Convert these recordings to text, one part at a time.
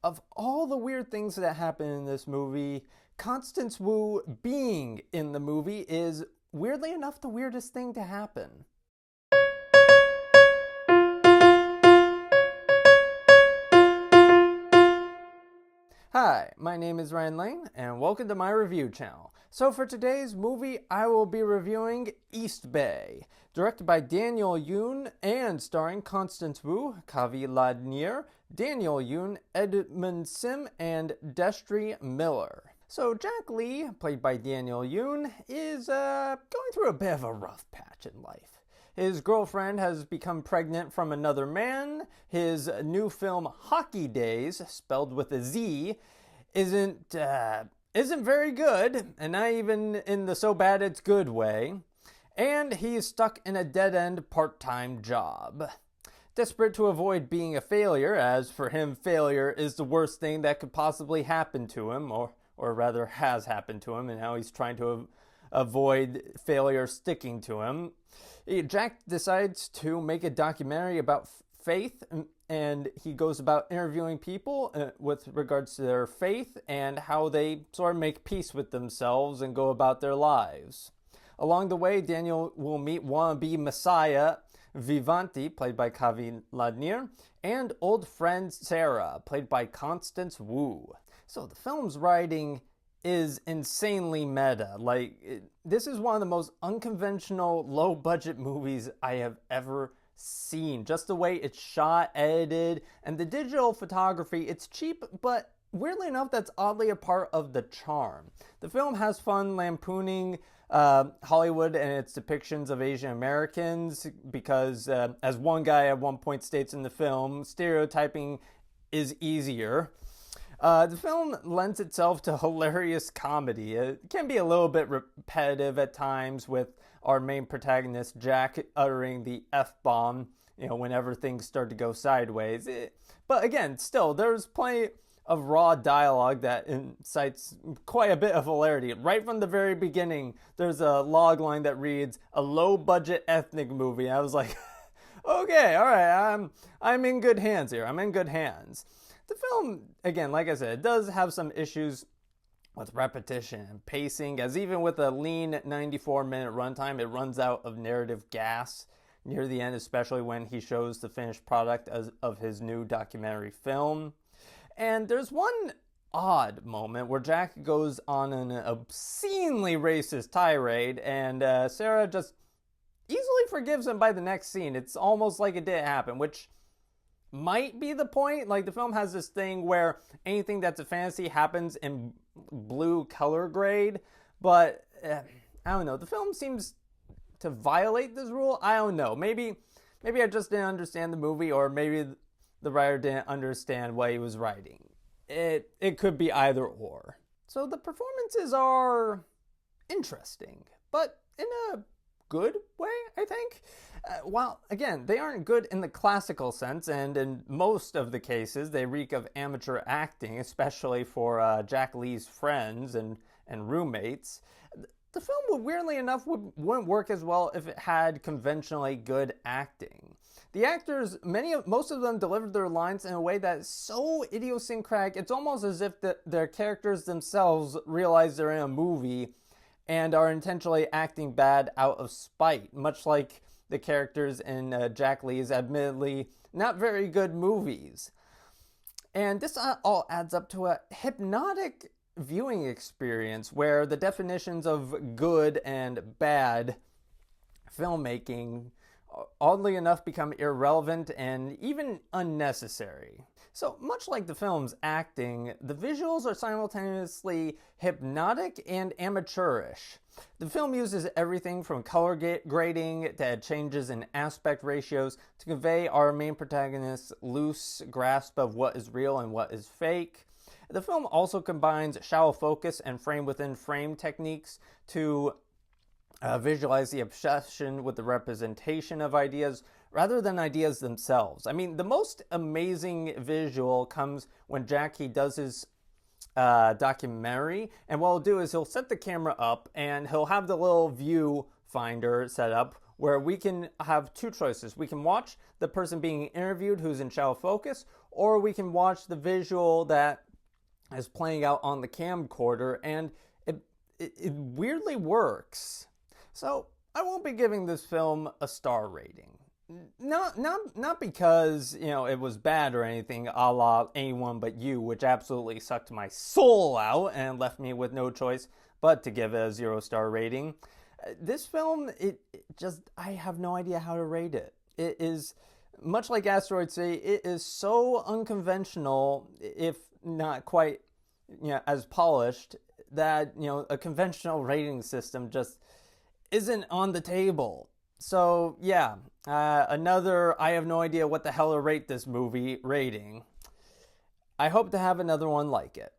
of all the weird things that happen in this movie, Constance Wu being in the movie is, weirdly enough, the weirdest thing to happen. Hi, my name is Ryan Lane, and welcome to my review channel. So for today's movie, I will be reviewing East Bay, directed by Daniel Yoon and starring Constance Wu, Kavi Ladnier, Daniel Yoon, Edmund and Destry Miller. So Jack Lee, played by Daniel Yoon, is going through a bit of a rough patch in life. His girlfriend has become pregnant from another man. His new film Hockey Days, spelled with a Z, isn't very good, and not even in the so bad it's good way. And he's stuck in a dead-end part-time job. Desperate to avoid being a failure, as for him failure is the worst thing that could possibly happen to him, or rather has happened to him, and now he's trying to avoid failure sticking to him. Jack decides to make a documentary about faith, and he goes about interviewing people with regards to their faith and how they sort of make peace with themselves and go about their lives. Along the way, Daniel will meet wannabe Messiah Vivanti, played by Kavi Ladnier, and old friend Sarah, played by Constance Wu. So the film's writing is insanely meta. This is one of the most unconventional, low-budget movies I have ever seen. Just the way it's shot, edited, and the digital photography, it's cheap, but weirdly enough, that's oddly a part of the charm. The film has fun lampooning Hollywood and its depictions of Asian Americans because, as one guy at one point states in the film, stereotyping is easier. The film lends itself to hilarious comedy. It can be a little bit repetitive at times, with our main protagonist, Jack, uttering the F-bomb, whenever things start to go sideways. But again, still, there's plenty of raw dialogue that incites quite a bit of hilarity. Right from the very beginning, there's a log line that reads, "A low-budget ethnic movie." I was like, okay, all right, I'm in good hands here. I'm in good hands. The film, again, like I said, it does have some issues with repetition and pacing, as even with a lean 94-minute runtime, it runs out of narrative gas near the end, especially when he shows the finished product of his new documentary film. And there's one odd moment where Jack goes on an obscenely racist tirade, and Sarah just easily forgives him by the next scene. It's almost like it didn't happen, which might be the point. The film has this thing where anything that's a fantasy happens in blue color grade, but I don't know. The film seems to violate this rule. I don't know. Maybe I just didn't understand the movie, or maybe the writer didn't understand what he was writing. It could be either or. So the performances are interesting, but in a good way, I think. While, again, they aren't good in the classical sense, and in most of the cases, they reek of amateur acting, especially for Jack Lee's friends and roommates. The film, weirdly enough, wouldn't work as well if it had conventionally good acting. The actors, most of them delivered their lines in a way that is so idiosyncratic, it's almost as if their characters themselves realize they're in a movie and are intentionally acting bad out of spite, much like the characters in Jack Lee's admittedly not very good movies. And this all adds up to a hypnotic viewing experience where the definitions of good and bad filmmaking, oddly enough, become irrelevant and even unnecessary. So much like the film's acting, the visuals are simultaneously hypnotic and amateurish. The film uses everything from color grading to changes in aspect ratios to convey our main protagonist's loose grasp of what is real and what is fake. The film also combines shallow focus and frame-within-frame techniques to visualize the obsession with the representation of ideas rather than ideas themselves. I mean, the most amazing visual comes when Jack, he does his documentary, and what he'll do is he'll set the camera up and he'll have the little view finder set up where we can have two choices. We can watch the person being interviewed who's in shallow focus, or we can watch the visual that is playing out on the camcorder, and it weirdly works. So I won't be giving this film a star rating. Not because, it was bad or anything, a la Anyone But You, which absolutely sucked my soul out and left me with no choice but to give it a 0-star rating. This film, I have no idea how to rate it. It is, much like Asteroid City, it is so unconventional, if not quite, as polished, that, a conventional rating system just isn't on the table. So, yeah, another I have no idea what the hell to rate this movie rating. I hope to have another one like it.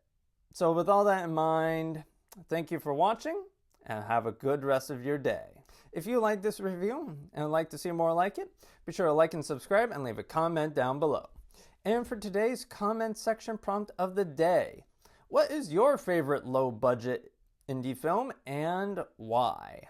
So with all that in mind, thank you for watching, and have a good rest of your day. If you like this review and would like to see more like it, be sure to like and subscribe and leave a comment down below. And for today's comment section prompt of the day, what is your favorite low-budget indie film and why?